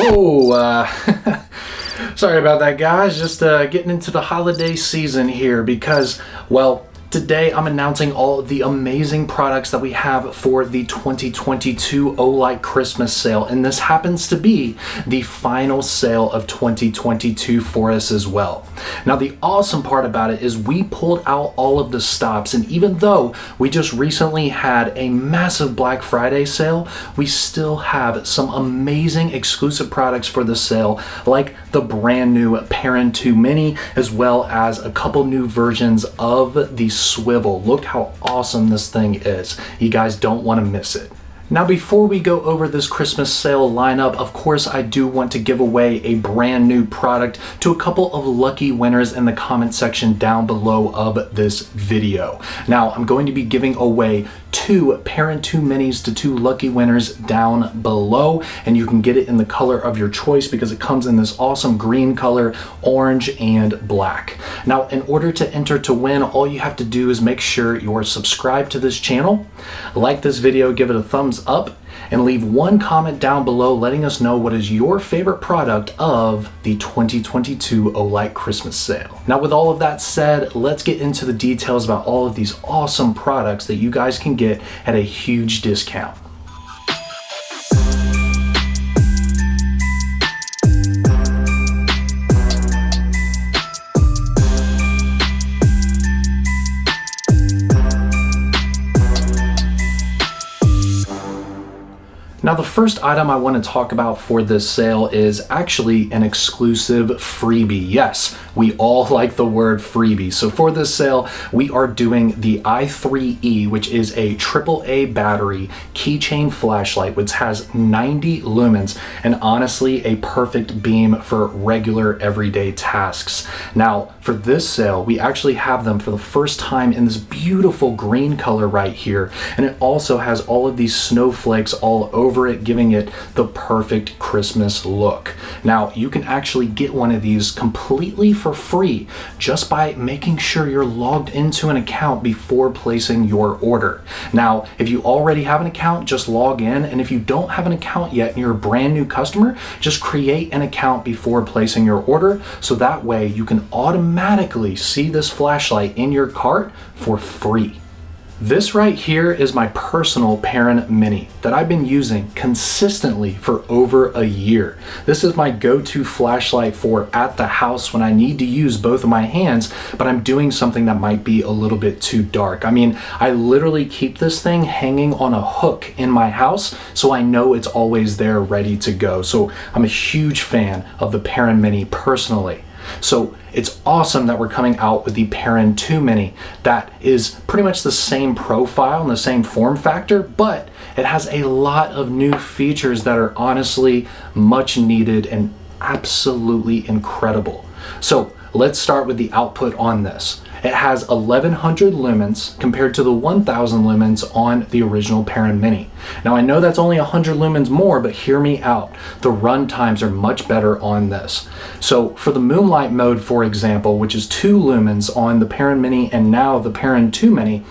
Whoa, sorry about that, guys. Just getting into the holiday season here because, well, today I'm announcing all of the amazing products that we have for the 2022 Olight Christmas sale, and this happens to be the final sale of 2022 for us as well. Now, the awesome part about it is we pulled out all of the stops, and even though we just recently had a massive Black Friday sale, we still have some amazing exclusive products for the sale, like the brand new Perun 2 Mini, as well as a couple new versions of the Swivel. Look how awesome this thing is. You guys don't want to miss it. Now, before we go over this Christmas sale lineup, of course, I do want to give away a brand new product to a couple of lucky winners in the comment section down below of this video. Now, I'm going to be giving away 2 Perun 2 Minis to 2 lucky winners down below, and you can get it in the color of your choice because it comes in this awesome green color, orange, and black. Now, in order to enter to win, all you have to do is make sure you're subscribed to this channel, like this video, give it a thumbs up, and leave one comment down below letting us know what is your favorite product of the 2022 Olight Christmas sale. Now, with all of that said, let's get into the details about all of these awesome products that you guys can get at a huge discount. Now, the first item I want to talk about for this sale is actually an exclusive freebie. Yes, we all like the word freebie. So for this sale, we are doing the i3E, which is a AAA battery keychain flashlight, which has 90 lumens and honestly a perfect beam for regular everyday tasks. Now, for this sale, we actually have them for the first time in this beautiful green color right here. And it also has all of these snowflakes all over it, giving it the perfect Christmas look. Now, you can actually get one of these completely for free just by making sure you're logged into an account before placing your order. Now, if you already have an account, just log in, and if you don't have an account yet and you're a brand new customer, just create an account before placing your order, so that way you can automatically see this flashlight in your cart for free. This right here is my personal Perun Mini that I've been using consistently for over a year. This is my go-to flashlight for at the house when I need to use both of my hands, but I'm doing something that might be a little bit too dark. I mean, I literally keep this thing hanging on a hook in my house, so I know it's always there ready to go. So I'm a huge fan of the Perun Mini personally. So it's awesome that we're coming out with the Perun 2 Mini that is pretty much the same profile and the same form factor, but it has a lot of new features that are honestly much needed and absolutely incredible. So let's start with the output on this. It has 1100 lumens compared to the 1000 lumens on the original Perun Mini. Now, I know that's only 100 lumens more, but hear me out. The run times are much better on this. So for the moonlight mode, for example, which is 2 lumens on the Perun Mini and now the Perun 2 Mini,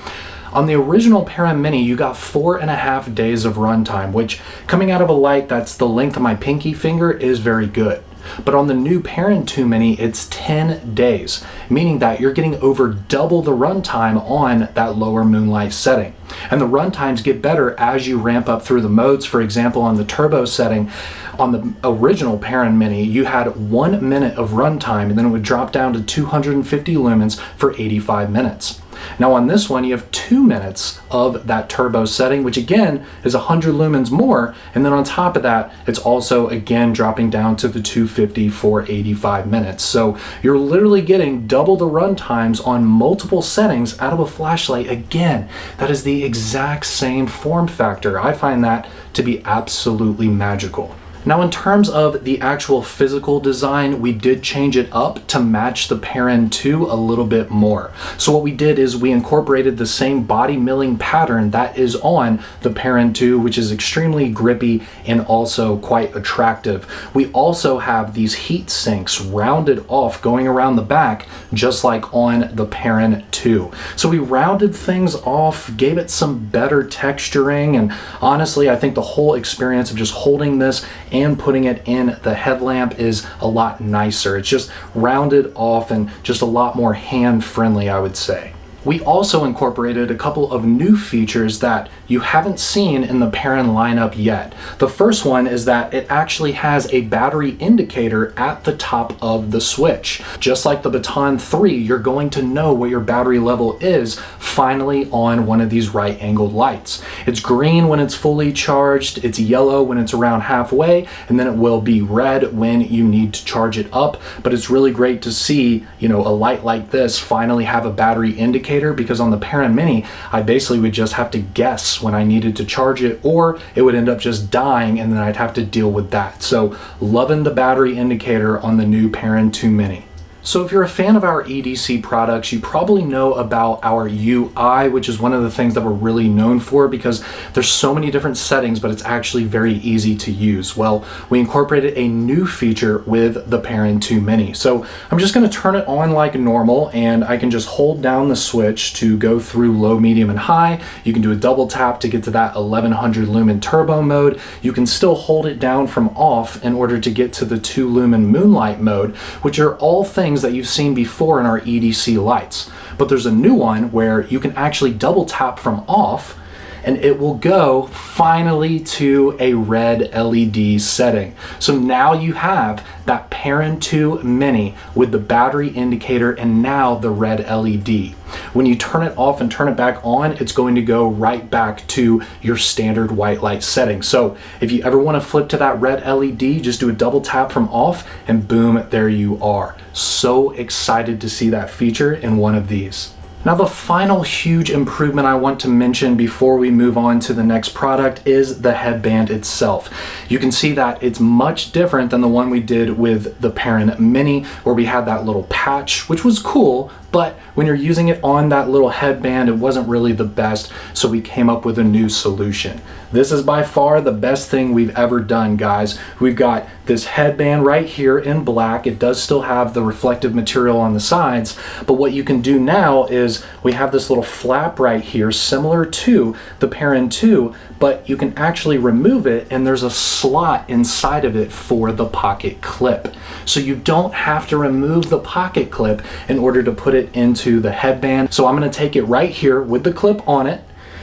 on the original Perun Mini, you got 4.5 days of runtime, which coming out of a light that's the length of my pinky finger is very good. But on the new Perun 2 Mini, it's 10 days, meaning that you're getting over double the runtime on that lower moonlight setting. And the runtimes get better as you ramp up through the modes. For example, on the turbo setting, on the original Perun Mini, you had 1 minute of runtime, and then it would drop down to 250 lumens for 85 minutes. Now on this one, you have 2 minutes of that turbo setting, which again is 100 lumens more, and then on top of that, it's also again dropping down to the 250 for 85 minutes. So you're literally getting double the run times on multiple settings out of a flashlight. Again, that is the exact same form factor. I find that to be absolutely magical. Now, in terms of the actual physical design, we did change it up to match the Perun 2 a little bit more. So what we did is we incorporated the same body milling pattern that is on the Perun 2, which is extremely grippy and also quite attractive. We also have these heat sinks rounded off going around the back, just like on the Perun 2. So we rounded things off, gave it some better texturing, and honestly, I think the whole experience of just holding this and putting it in the headlamp is a lot nicer. It's just rounded off and just a lot more hand friendly, I would say. We also incorporated a couple of new features that you haven't seen in the Perun lineup yet. The first one is that it actually has a battery indicator at the top of the switch. Just like the Baton 3, you're going to know where your battery level is finally on one of these right angled lights. It's green when it's fully charged, it's yellow when it's around halfway, and then it will be red when you need to charge it up. But it's really great to see, a light like this finally have a battery indicator, because on the Perun Mini, I basically would just have to guess when I needed to charge it, or it would end up just dying and then I'd have to deal with that. So loving the battery indicator on the new Perun 2 Mini. So if you're a fan of our EDC products, you probably know about our UI, which is one of the things that we're really known for because there's so many different settings, but it's actually very easy to use. Well, we incorporated a new feature with the Perun 2 Mini. So I'm just gonna turn it on like normal, and I can just hold down the switch to go through low, medium, and high. You can do a double tap to get to that 1100 lumen turbo mode. You can still hold it down from off in order to get to the 2 lumen moonlight mode, which are all things that you've seen before in our EDC lights. But there's a new one where you can actually double tap from off and it will go finally to a red LED setting. So now you have that Perun 2 Mini with the battery indicator and now the red LED. When you turn it off and turn it back on, it's going to go right back to your standard white light setting. So if you ever want to flip to that red LED, just do a double tap from off and boom, there you are. So excited to see that feature in one of these. Now the final huge improvement I want to mention before we move on to the next product is the headband itself. You can see that it's much different than the one we did with the Perun Mini, where we had that little patch, which was cool, but when you're using it on that little headband, it wasn't really the best, so we came up with a new solution. This is by far the best thing we've ever done, guys. We've got this headband right here in black. It does still have the reflective material on the sides, but what you can do now is we have this little flap right here, similar to the Perun 2, but you can actually remove it and there's a slot inside of it for the pocket clip. So you don't have to remove the pocket clip in order to put it into the headband. So I'm gonna take it right here with the clip on it,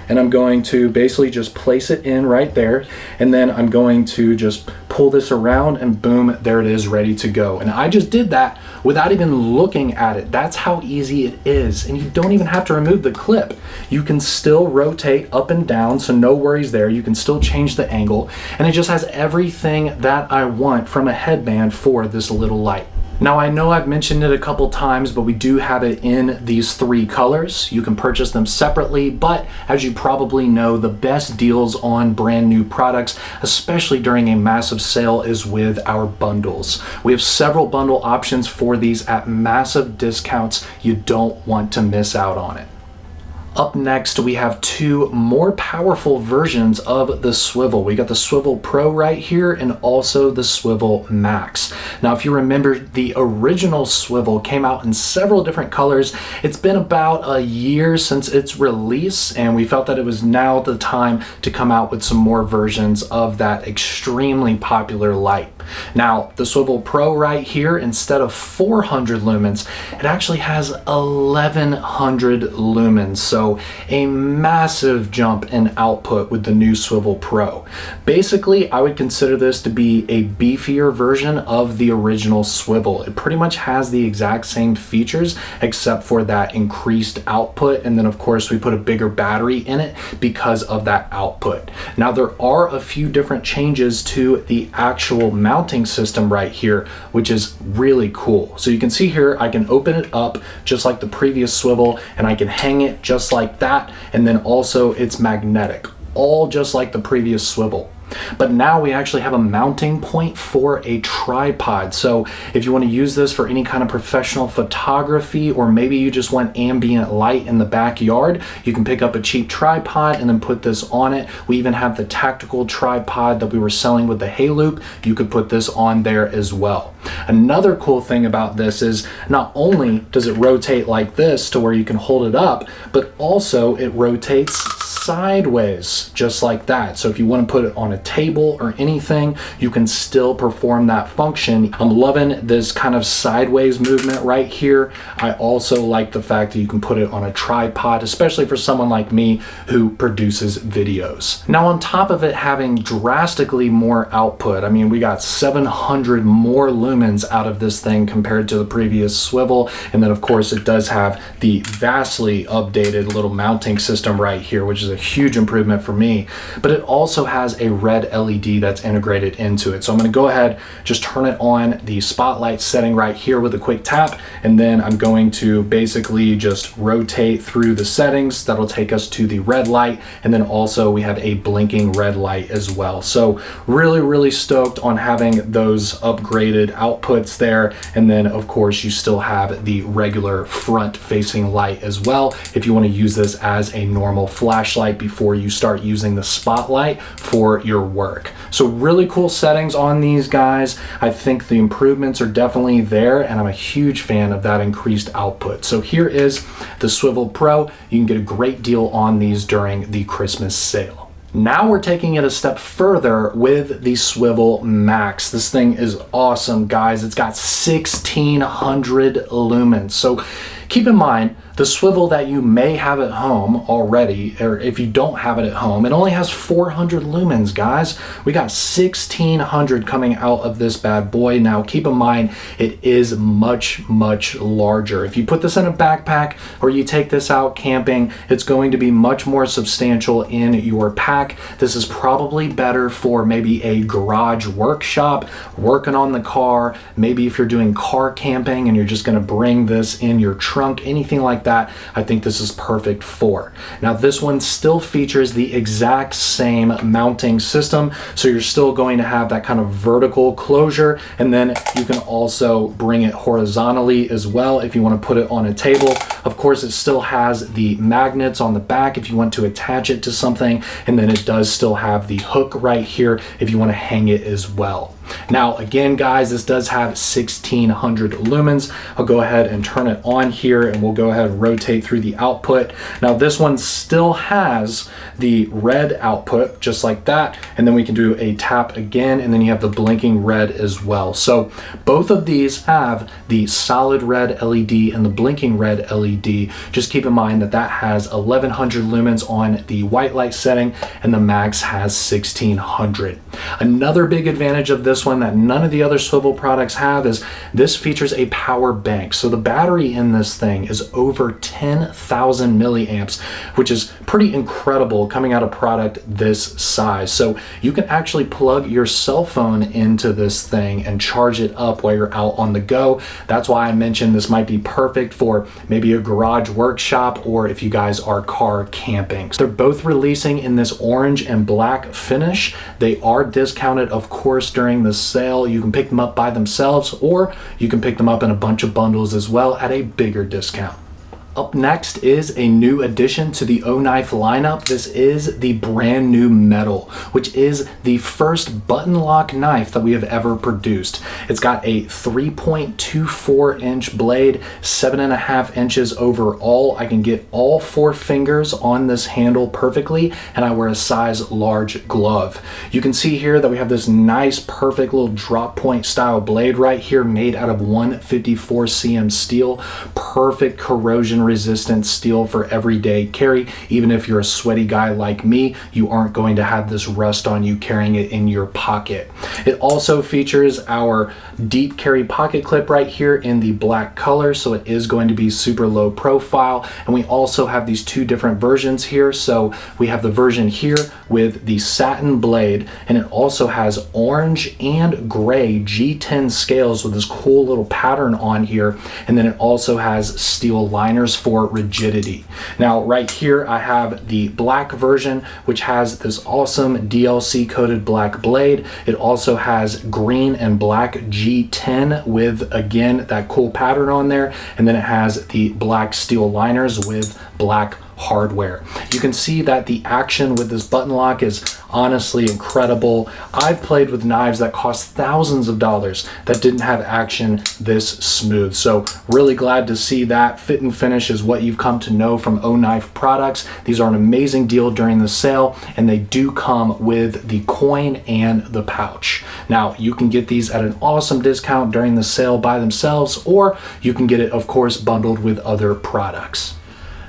and I'm going to basically just place it in right there, and then I'm going to just pull this around and boom, there it is, ready to go. And I just did that without even looking at it. That's how easy it is, and you don't even have to remove the clip. You can still rotate up and down, so no worries there. You can still change the angle, and it just has everything that I want from a headband for this little light. Now I know I've mentioned it a couple times, but we do have it in these 3 colors. You can purchase them separately, but as you probably know, the best deals on brand new products, especially during a massive sale, is with our bundles. We have several bundle options for these at massive discounts. You don't want to miss out on it. Up next, we have 2 more powerful versions of the swivel. We got the Swivel Pro right here and also the Swivel Max. Now, if you remember, the original swivel came out in several different colors. It's been about a year since its release, and we felt that it was now the time to come out with some more versions of that extremely popular light. Now, the Swivel Pro right here, instead of 400 lumens, it actually has 1100 lumens. So a massive jump in output with the new Swivel Pro. Basically, I would consider this to be a beefier version of the original swivel. It pretty much has the exact same features except for that increased output, and then of course we put a bigger battery in it because of that output. Now there are a few different changes to the actual mounting system right here, which is really cool. So you can see here, I can open it up just like the previous swivel, and I can hang it just like that, and then also it's magnetic, all just like the previous swivel. But now we actually have a mounting point for a tripod. So if you want to use this for any kind of professional photography, or maybe you just want ambient light in the backyard, you can pick up a cheap tripod and then put this on it. We even have the tactical tripod that we were selling with the Hey Loop. You could put this on there as well. Another cool thing about this is not only does it rotate like this to where you can hold it up, but also it rotates sideways, just like that. So if you want to put it on a table or anything, you can still perform that function. I'm loving this kind of sideways movement right here. I also like the fact that you can put it on a tripod, especially for someone like me who produces videos. Now, on top of it having drastically more output, I mean, we got 700 more lumens out of this thing compared to the previous swivel. And then of course it does have the vastly updated little mounting system right here, which is a huge improvement for me. But it also has a red LED that's integrated into it. So I'm going to go ahead, just turn it on the spotlight setting right here with a quick tap, and then I'm going to basically just rotate through the settings. That'll take us to the red light, and then also we have a blinking red light as well. So really stoked on having those upgraded outputs there. And then of course you still have the regular front facing light as well if you want to use this as a normal flashlight before you start using the spotlight for your work. So really cool settings on these guys. I think the improvements are definitely there, and I'm a huge fan of that increased output. So here is the Swivel Pro. You can get a great deal on these during the Christmas sale. Now we're taking it a step further with the Swivel Max. This thing is awesome, guys. It's got 1600 lumens. So keep in mind, the swivel that you may have at home already, or if you don't have it at home, it only has 400 lumens, guys. We got 1600 coming out of this bad boy. Now, keep in mind, it is much larger. If you put this in a backpack or you take this out camping, it's going to be much more substantial in your pack. This is probably better for maybe a garage workshop, working on the car, maybe if you're doing car camping and you're just gonna bring this in your trunk, anything like that, I think this is perfect for. Now this one still features the exact same mounting system, so you're still going to have that kind of vertical closure, and then you can also bring it horizontally as well if you want to put it on a table. Of course, it still has the magnets on the back if you want to attach it to something, and then it does still have the hook right here if you want to hang it as well. Now again, guys, this does have 1600 lumens. I'll go ahead and turn it on here, and we'll go ahead and rotate through the output. Now this one still has the red output just like that, and then we can do a tap again, and then you have the blinking red as well. So both of these have the solid red LED and the blinking red LED. Just keep in mind that that has 1100 lumens on the white light setting, and the Max has 1600. Another big advantage of this one that none of the other swivel products have is this features a power bank. So the battery in this thing is over 10,000 milliamps, which is pretty incredible coming out of a product this size. So you can actually plug your cell phone into this thing and charge it up while you're out on the go. That's why I mentioned this might be perfect for maybe a garage workshop or if you guys are car camping. So they're both releasing in this orange and black finish. They are discounted, of course, during the sale. You can pick them up by themselves, or you can pick them up in a bunch of bundles as well at a bigger discount. Up next is a new addition to the O-Knife lineup. This is the brand new metal, which is the first button lock knife that we have ever produced. It's got a 3.24 inch blade, 7.5 inches overall. I can get all 4 fingers on this handle perfectly, and I wear a size large glove. You can see here that we have this nice, perfect little drop point style blade right here made out of 154 cm steel. Perfect corrosion resistant steel for everyday carry. Even if you're a sweaty guy like me, you aren't going to have this rust on you carrying it in your pocket. It also features our deep carry pocket clip right here in the black color, so it is going to be super low profile. And we also have these 2 different versions here. So we have the version here with the satin blade, and it also has orange and gray G10 scales with this cool little pattern on here, and then it also has steel liners for rigidity. Now right here I have the black version, which has this awesome DLC coated black blade. It also has green and black G10 with, again, that cool pattern on there, and then it has the black steel liners with black hardware. You can see that the action with this button lock is honestly incredible. I've played with knives that cost thousands of dollars that didn't have action this smooth. So really glad to see that. Fit and finish is what you've come to know from O Knife products. These are an amazing deal during the sale, and they do come with the coin and the pouch. Now, you can get these at an awesome discount during the sale by themselves, or you can get it, of course, bundled with other products.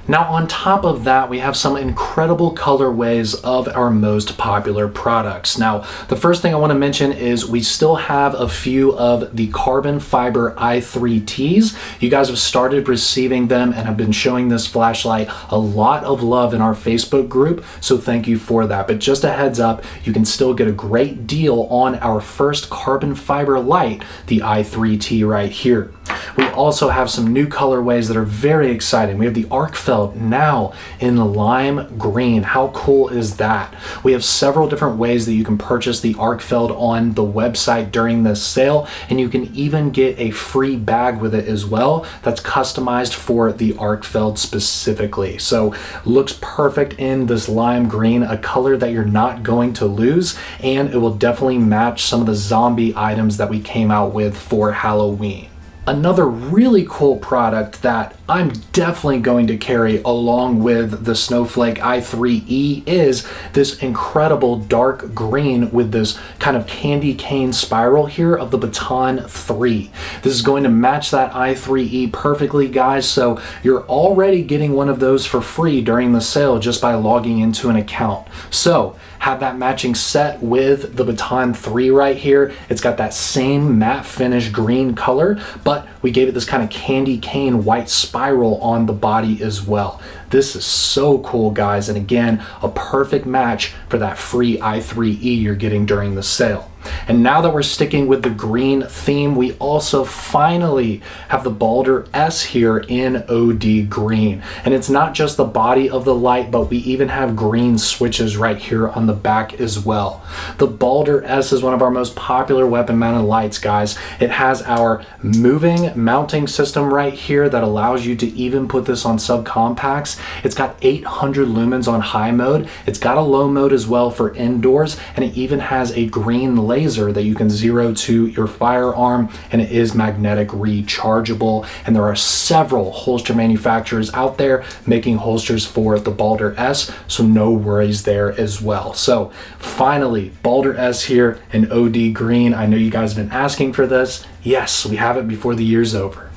Now, on top of that, we have some incredible colorways of our most popular products. Now, the first thing I want to mention is we still have a few of the carbon fiber I3Ts. You guys have started receiving them and have been showing this flashlight a lot of love in our Facebook group, so thank you for that. But just a heads up, you can still get a great deal on our first carbon fiber light, the I3T right here. We also have some new colorways that are very exciting. We have the arc felt now in lime green. How cool is that? We have several different ways that you can purchase the arc felt on the website during this sale, and you can even get a free bag with it as well that's customized for the arc felt specifically. So looks perfect in this lime green, a color that you're not going to lose, and it will definitely match some of the zombie items that we came out with for Halloween. Another really cool product that I'm definitely going to carry along with the Snowflake I3E is this incredible dark green with this kind of candy cane spiral here of the Baton 3. This is going to match that I3E perfectly, guys, so you're already getting one of those for free during the sale just by logging into an account. So have that matching set with the Baton 3 right here. It's got that same matte finish green color, but we gave it this kind of candy cane white spiral on the body as well. This is so cool, guys, and again, a perfect match for that free I3E you're getting during the sale. And now that we're sticking with the green theme, we also finally have the Balder S here in OD green. And it's not just the body of the light, but we even have green switches right here on the back as well. The Balder S is one of our most popular weapon mounted lights, guys. It has our moving mounting system right here that allows you to even put this on subcompacts. It's got 800 lumens on high mode. It's got a low mode as well for indoors, and it even has a green laser that you can zero to your firearm, and it is magnetic rechargeable. And there are several holster manufacturers out there making holsters for the Balder S, so no worries there as well. So finally, Balder S here in OD green. I know you guys have been asking for this. Yes, we have it before the year's over.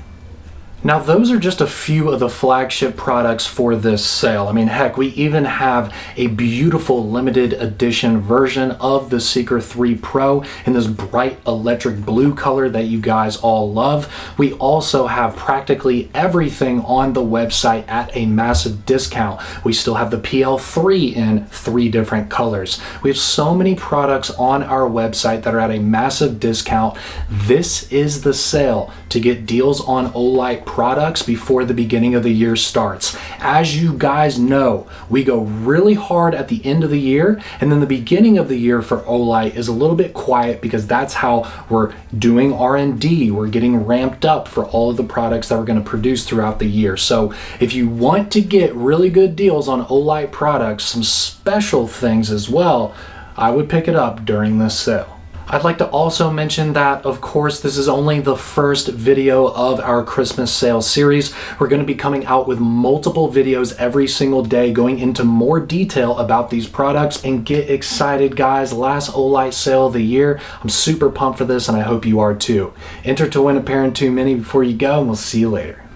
Now, those are just a few of the flagship products for this sale. I mean, heck, we even have a beautiful limited edition version of the Seeker 3 Pro in this bright electric blue color that you guys all love. We also have practically everything on the website at a massive discount. We still have the PL3 in 3 different colors. We have so many products on our website that are at a massive discount. This is the sale to get deals on Olight products before the beginning of the year starts. As you guys know, we go really hard at the end of the year, and then the beginning of the year for Olight is a little bit quiet because that's how we're doing R&D. We're getting ramped up for all of the products that we're going to produce throughout the year. So if you want to get really good deals on Olight products, some special things as well, I would pick it up during this sale. I'd like to also mention that, of course, this is only the first video of our Christmas sale series. We're going to be coming out with multiple videos every single day going into more detail about these products. And get excited, guys. Last Olight sale of the year. I'm super pumped for this, and I hope you are too. Enter to win a Perun 2 Mini before you go, and we'll see you later.